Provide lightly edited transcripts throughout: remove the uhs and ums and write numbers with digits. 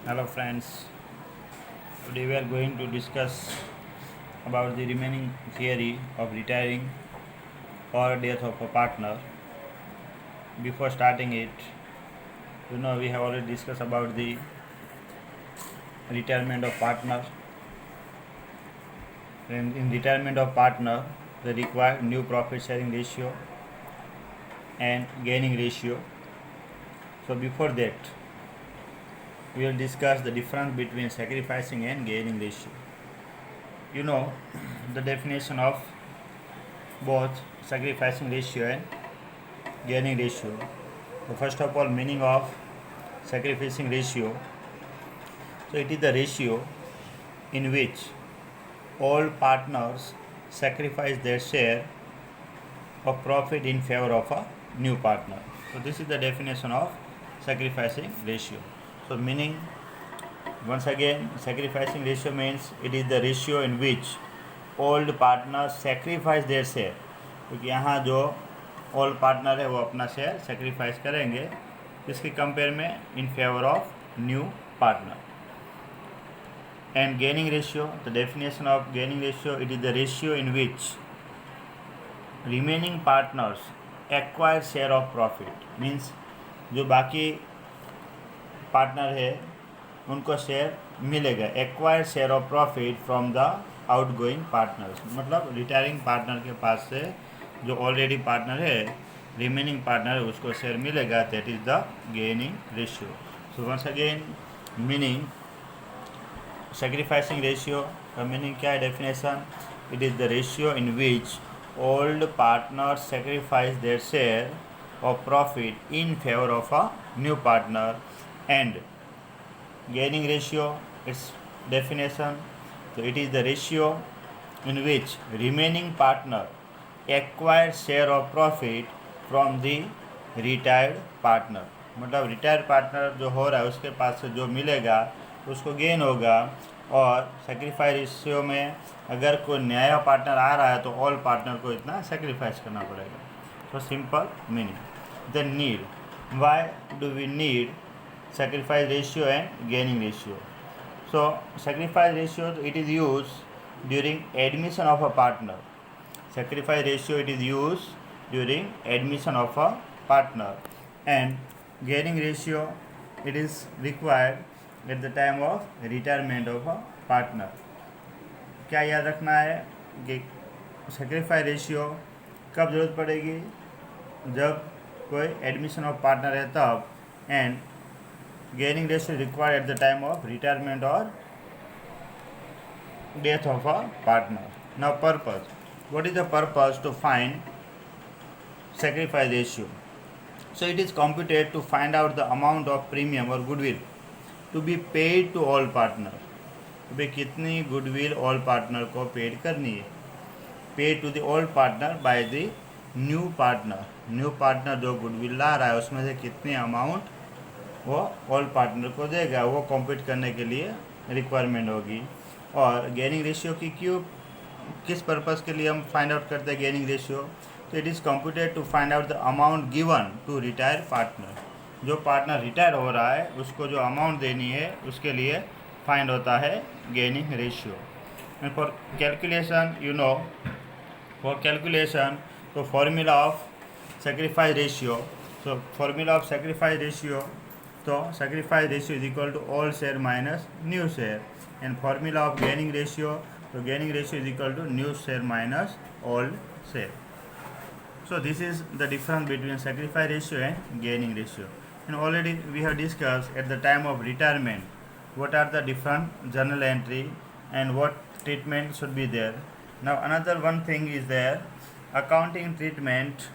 Hello friends, today we are going to discuss about the remaining theory of retiring or death of a partner. Before starting it, we have already discussed about the retirement of partner. And in retirement of partner, they require new profit sharing ratio and gaining ratio. So before that, we will discuss the difference between sacrificing and gaining ratio. You know the definition of both sacrificing ratio and gaining ratio. So first of all, meaning of sacrificing ratio. So it is the ratio in which all partners sacrifice their share of profit in favor of a new partner. So this is the definition of sacrificing ratio. So meaning, once again, sacrificing ratio means it is the ratio in which old partners sacrifice their share. क्योंकि यहाँ जो old partner है वो अपना share sacrifice करेंगे इसके compare में इन favour of new partner. And gaining ratio, the definition of gaining ratio, it is the ratio in which remaining partners acquire share of profit. Means जो बाकी पार्टनर है उनको शेयर मिलेगा, acquire share of profit from the outgoing partners. मतलब retiring partner के पास से जो ऑलरेडी पार्टनर है, रिमेनिंग पार्टनर है, उसको शेयर मिलेगा. That is the gaining ratio. So once again, meaning sacrificing ratio का मीनिंग क्या है? Definition, it is the ratio in which old partner sacrifice their share of profit in favour of a new partner. And gaining ratio, its definition, तो it is the ratio in which remaining partner acquire share of profit from the retired partner. मतलब retired partner जो हो रहा है उसके पास से जो मिलेगा उसको गेन होगा. और सेक्रीफाइस रेशियो में अगर कोई नया पार्टनर आ रहा है तो ऑल पार्टनर को इतना सेक्रीफाइस करना पड़ेगा. तो simple meaning, the need, why do we need sacrifice ratio and gaining ratio? So sacrifice ratio, it is used during admission of a partner. Sacrifice ratio, it is used during admission of a partner. And gaining ratio, it is required at the time of retirement of a partner. क्या याद रखना है कि sacrifice ratio कब ज़रूरत पड़ेगी? जब कोई एडमिशन ऑफ पार्टनर है तब. And gaining ratio required at the time of retirement or death of a partner. Now purpose. What is the purpose to find sacrifice ratio? So it is computed to find out the amount of premium or goodwill to be paid to all partner. तो भाई कितनी goodwill all partner को paid करनी है? Paid to the old partner by the new partner. New partner जो goodwill ला रहा है उसमें से कितनी अमाउंट वो ऑल पार्टनर को देगा, वो कॉम्पीट करने के लिए रिक्वायरमेंट होगी. और गेनिंग रेशियो की किस पर्पज़ के लिए हम फाइंड आउट करते हैं गेनिंग रेशियो? तो it is computed to find out the amount given to retire partner. जो पार्टनर रिटायर हो रहा है उसको जो अमाउंट देनी है उसके लिए फाइंड होता है gaining ratio. And for calculation, for calculation, तो formula of sacrifice ratio. So formula of sacrifice ratio, तो sacrifice ratio is equal to all share minus new share. And formula of gaining ratio, so gaining ratio is equal to new share minus old share. So this is the difference between sacrifice ratio and gaining ratio. And already we have discussed at the time of retirement what are the different journal entry and what treatment should be there. Now another one thing is there, accounting treatment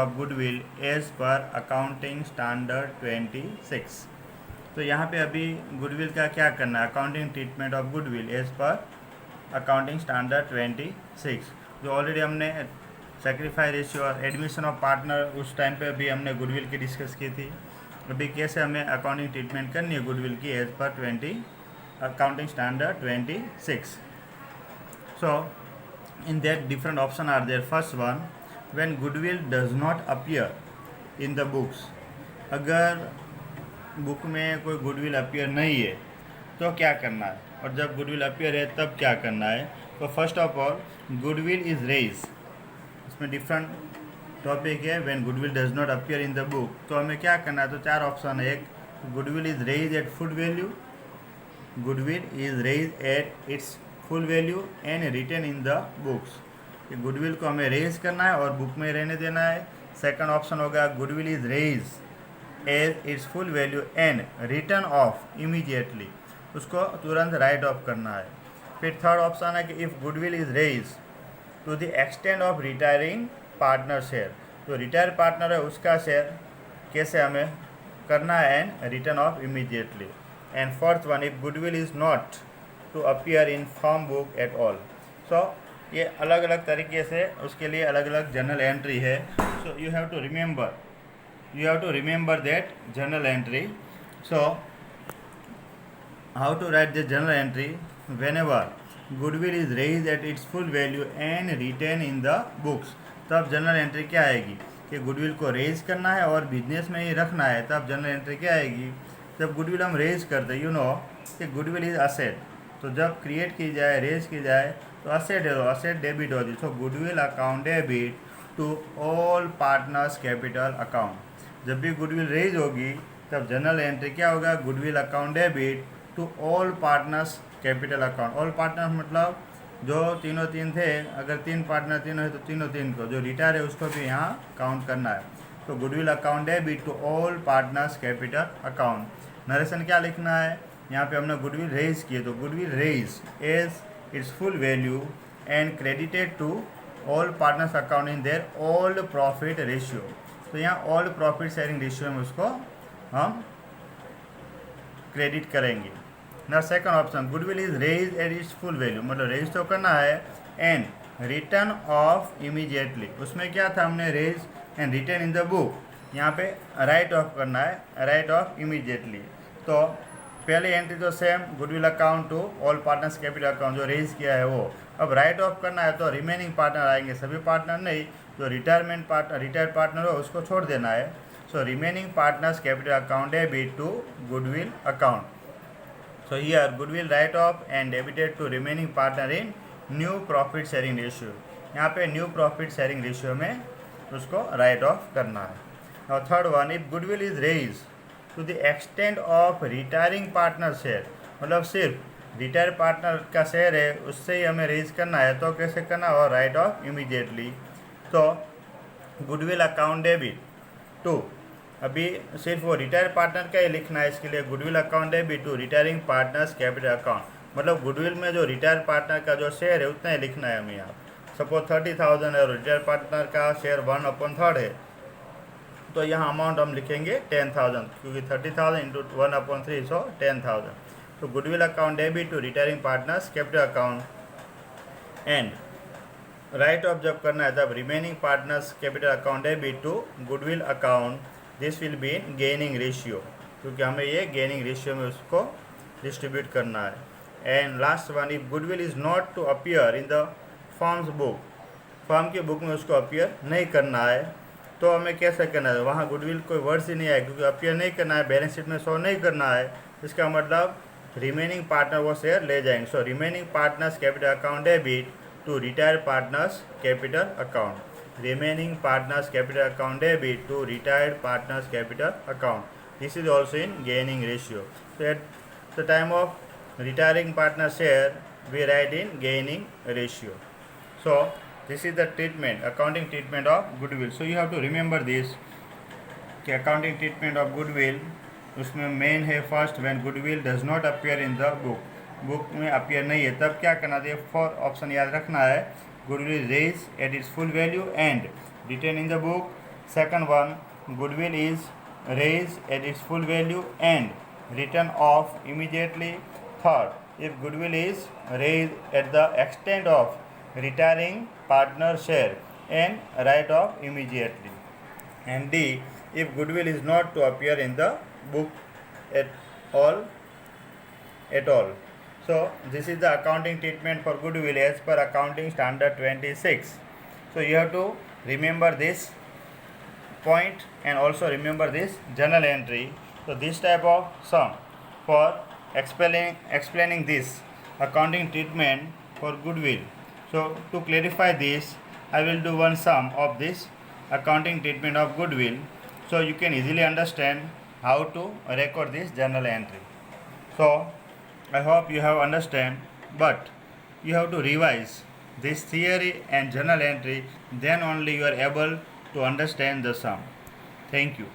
of goodwill as per accounting standard 26. तो यहाँ पे अभी goodwill का क्या करना है? Accounting treatment of goodwill as per accounting standard 26. जो already हमने सेक्रीफाइस रेशियो और एडमिशन ऑफ पार्टनर उस टाइम पे भी हमने गुडविल की डिस्कस की थी. अभी कैसे हमें अकाउंटिंग ट्रीटमेंट करनी है गुडविल की as per accounting standard 26. So in that different option are there. First one, when goodwill does not appear in the books. अगर बुक में कोई गुडविल अपीयर नहीं है तो क्या करना है, और जब गुडविल अपीयर है तब क्या करना है। तो first of all goodwill is raise, इसमें डिफरेंट टॉपिक है। When goodwill does not appear in the book, तो हमें क्या करना है। तो 4 ऑप्शन है। एक, goodwill is raise at full value, goodwill is raise at its full value and retain in the books. Goodwill को हमें रेज करना है और बुक में रहने देना है। सेकंड ऑप्शन होगा goodwill is raise as its full value and return of immediately, उसको तुरंत राइट ऑफ करना है। फिर थर्ड ऑप्शन है कि if goodwill is raise to the extent of retiring partner share, तो रिटायर पार्टनर है उसका शेयर कैसे हमें करना है and return of immediately. And fourth one, if goodwill is not to appear in form book at all. So ये अलग अलग तरीके से उसके लिए अलग अलग जर्नल एंट्री है। So you have to remember that journal entry. So how to write the journal entry whenever goodwill is raised at its full value and retained in the books। तब जर्नल एंट्री क्या आएगी कि goodwill को raise करना है और business में ही रखना है। तब जर्नल एंट्री क्या आएगी, जब गुडविल हम रेज करते हैं, कि गुडविल इज असेट, तो जब क्रिएट की जाए, रेज की जाए, तो असेट है, तो असेट डेबिट होती है। So goodwill account debit to all partners capital account. जब भी गुडविल रेज होगी तब जर्नल एंट्री क्या होगा, goodwill account debit to all partners capital account. All partners मतलब जो तीन थे, अगर 3 पार्टनर तीनों है तो तीन को, जो रिटायर है उसको भी यहाँ काउंट करना है। तो goodwill account debit to all partners capital account. Narration क्या लिखना है, यहाँ पे हमने गुडविल रेज किए, तो goodwill raise as its full value and credited to all partners account in their all profit ratio. तो यहाँ ऑल प्रॉफिट शेयरिंग रेशियो में उसको हम क्रेडिट करेंगे ना। Second option, goodwill is raise at its full value, मतलब raise तो करना है एंड रिटर्न ऑफ इमीडिएटली। उसमें क्या था, हमने raise and written in the book, यहाँ पे राइट ऑफ करना है, राइट ऑफ इमीडिएटली। तो पहली एंट्री तो same, goodwill account to all partners capital account, जो रेज किया है वो। अब राइट ऑफ करना है तो रिमेनिंग पार्टनर आएंगे, सभी पार्टनर नहीं, जो रिटायर्ड पार्टनर हो उसको छोड़ देना है। So remaining partners capital account debit to goodwill account. So here goodwill write off and debited to remaining partner in new profit sharing ratio. यहाँ पे new profit sharing ratio में उसको write off करना है। Now third one, if goodwill is raised to the extent of retiring partner share, मतलब सिर्फ retire partner का share है उससे ही हमें रेज करना है, तो कैसे करना हो, राइट ऑफ इमीडिएटली। तो गुडविल अकाउंट डेबिट टू, अभी सिर्फ वो रिटायर पार्टनर का ही लिखना है, इसके लिए goodwill account debit to retiring partners capital account, मतलब गुडविल में जो रिटायर पार्टनर का जो शेयर है उतना ही लिखना है हमें यहाँ। सपोज 30,000 है और रिटायर पार्टनर का शेयर 1/3 है, तो यहाँ अमाउंट हम लिखेंगे 10,000, क्योंकि 30,000 इंटू 1/3, सो 10,000। तो goodwill account debit to retiring partners capital account and write off जब करना है तब remaining partners capital account debit to goodwill account, this will be in gaining ratio, क्योंकि हमें ये गेनिंग रेशियो में उसको डिस्ट्रीब्यूट करना है। And last one, if goodwill is not to appear in the firm's book, firm की book में उसको अपीयर नहीं करना है, तो हमें कैसे करना है, वहाँ गुडविल कोई वर्ड्स ही नहीं आए, क्योंकि अपीयर नहीं करना है, बैलेंस शीट में शो नहीं करना है, इसका मतलब रिमेनिंग पार्टनर वो शेयर ले जाएंगे। So remaining partners capital account debit to retire partners capital account, remaining partners capital account debit to retired partners capital account. This is also in gaining ratio. So at the time of retiring partner share, we write in gaining ratio. So this is the treatment, accounting treatment of goodwill. So you have to remember this कि accounting treatment of goodwill उसमें main है first, when goodwill does not appear in the book, book में appear नहीं है तब क्या करना चाहिए, 4 ऑप्शन याद रखना है। Goodwill is raised at its full value and retained in the book. Second one, goodwill is raised at its full value and written off immediately. Third, if goodwill is raised at the extent of retiring partner share and write off immediately. And D, if goodwill is not to appear in the book at all. So this is the accounting treatment for goodwill as per accounting standard 26. So you have to remember this point and also remember this journal entry So this type of sum for explaining this accounting treatment for goodwill. So to clarify this, I will do one sum of this accounting treatment of goodwill, so you can easily understand how to record this journal entry. So I hope you have understand, but you have to revise this theory and journal entry, then only you are able to understand the sum. Thank you.